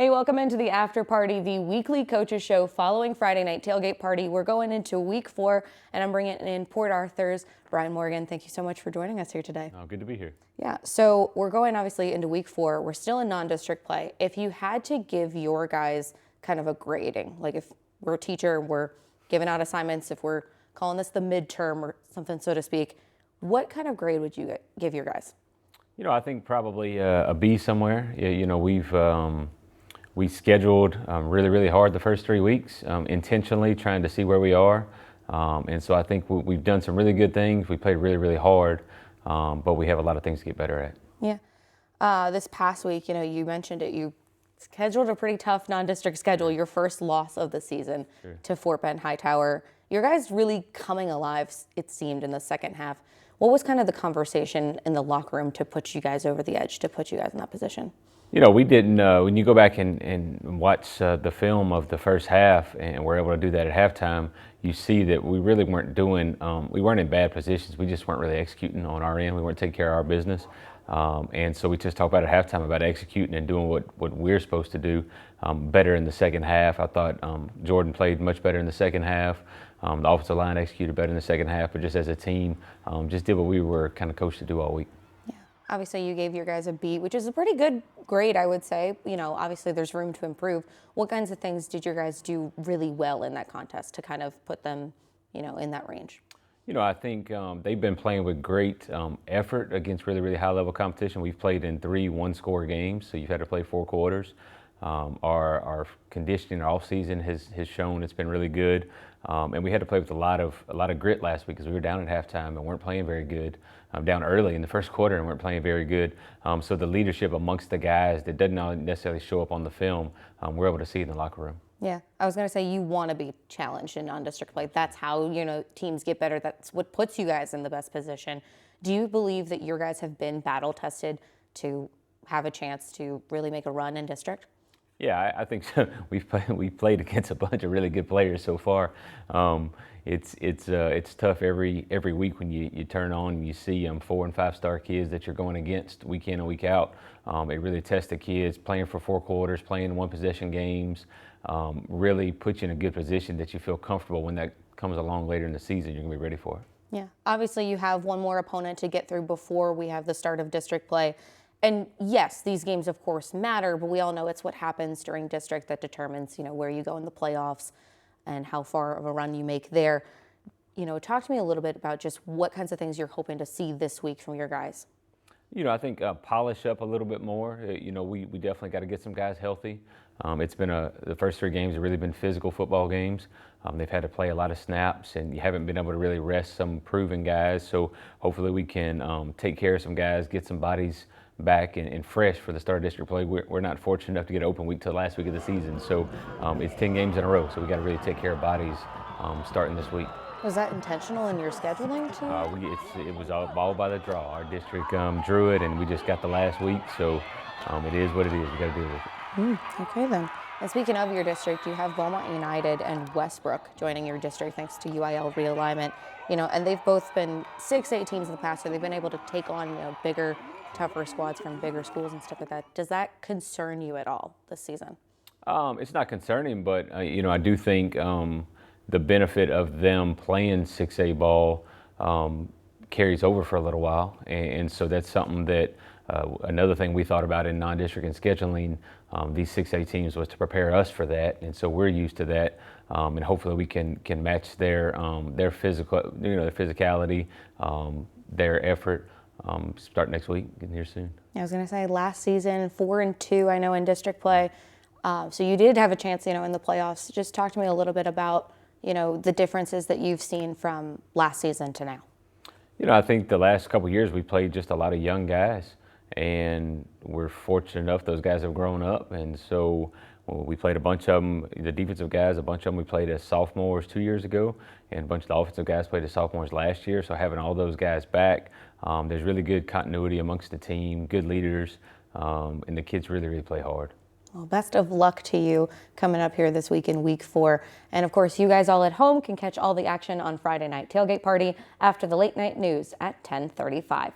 Hey, welcome into the After Party, the weekly coaches show following Friday night tailgate party. We're going into week 4, and I'm bringing in Port Arthur's Brian Morgan. Thank you so much for joining us here today. Oh, good to be here. Yeah, so we're going obviously into week 4. We're still in non-district play. If you had to give your guys kind of a grading, like if we're a teacher, we're giving out assignments, if we're calling this the midterm or something, so to speak, what kind of grade would you give your guys? You know, I think probably a B somewhere. You know, we scheduled really hard the first 3 weeks, intentionally trying to see where we are. And so I think we've done some really good things. We played really hard, but we have a lot of things to get better at. Yeah. This past week, you know, you mentioned it, you scheduled a pretty tough non-district schedule, your first loss of the season to Fort Bend Hightower. Your guys really coming alive, it seemed, in the second half. What was kind of the conversation in the locker room to put you guys over the edge, to put you guys in that position? You know, we didn't, when you go back and watch the film of the first half, and we're able to do that at halftime, you see that we really weren't doing, we weren't in bad positions. We just weren't really executing on our end. We weren't taking care of our business. And so we just talked about at halftime about executing and doing what we're supposed to do better in the second half. I thought Jordan played much better in the second half. The offensive line executed better in the second half, but just as a team, just did what we were kind of coached to do all week. Obviously, you gave your guys a B, which is a pretty good grade, I would say. You know, obviously there's room to improve. What kinds of things did your guys do really well in that contest to kind of put them, you know, in that range? You know, I think they've been playing with great effort against really high-level competition. We've played in 3 one-score games, so you've had to play 4 quarters. Our conditioning off-season has shown it's been really good, and we had to play with a lot of grit last week because we were down at halftime and weren't playing very good. Down early in the first quarter and weren't playing very good. So the leadership amongst the guys that doesn't necessarily show up on the film, we're able to see in the locker room. Yeah, I was going to say you want to be challenged in non-district play. That's how, you know, teams get better. That's what puts you guys in the best position. Do you believe that your guys have been battle tested to have a chance to really make a run in district? Yeah, I think so. We've played against a bunch of really good players so far. It's tough every week when you turn on and you see 4- and 5-star kids that you're going against week in and week out. It really tests the kids playing for 4 quarters, playing 1-possession games. Really puts you in a good position that you feel comfortable when that comes along later in the season. You're gonna be ready for it. Yeah, obviously you have one more opponent to get through before we have the start of district play. And yes, these games of course matter, but we all know it's what happens during district that determines, you know, where you go in the playoffs and how far of a run you make there. You know, talk to me a little bit about just what kinds of things you're hoping to see this week from your guys. You know, I think polish up a little bit more. You know, we definitely got to get some guys healthy. It's been the first 3 games have really been physical football games. They've had to play a lot of snaps, and you haven't been able to really rest some proven guys. So hopefully we can take care of some guys, get some bodies back and fresh for the start of district play. We're not fortunate enough to get open week till last week of the season. So it's 10 games in a row, so we got to really take care of bodies starting this week. Was that intentional in your scheduling too? It was all by the draw. Our district drew it, and we just got the last week, so it is what it is. We got to deal with it. Okay then. And speaking of your district, you have Beaumont United and Westbrook joining your district thanks to UIL realignment. You know, and they've both been 6A teams in the past, so they've been able to take on, you know, bigger, tougher squads from bigger schools and stuff like that. Does that concern you at all this season? It's not concerning, but you know, I do think the benefit of them playing 6A ball carries over for a little while, and so that's something that another thing we thought about in non-district and scheduling these 6A teams was to prepare us for that, and so we're used to that, and hopefully we can match their physical, you know, their physicality, their effort. Start next week, getting here soon. I was going to say last season 4-2, I know, in district play. So you did have a chance, you know, in the playoffs. Just talk to me a little bit about, you know, the differences that you've seen from last season to now. You know, I think the last couple of years we played just a lot of young guys, and we're fortunate enough those guys have grown up, and so we played a bunch of them, the defensive guys, a bunch of them we played as sophomores 2 years ago, and a bunch of the offensive guys played as sophomores last year. So having all those guys back, there's really good continuity amongst the team, good leaders, and the kids really play hard. Well, best of luck to you coming up here this week in week 4. And of course, you guys all at home can catch all the action on Friday night tailgate party after the late night news at 10:35.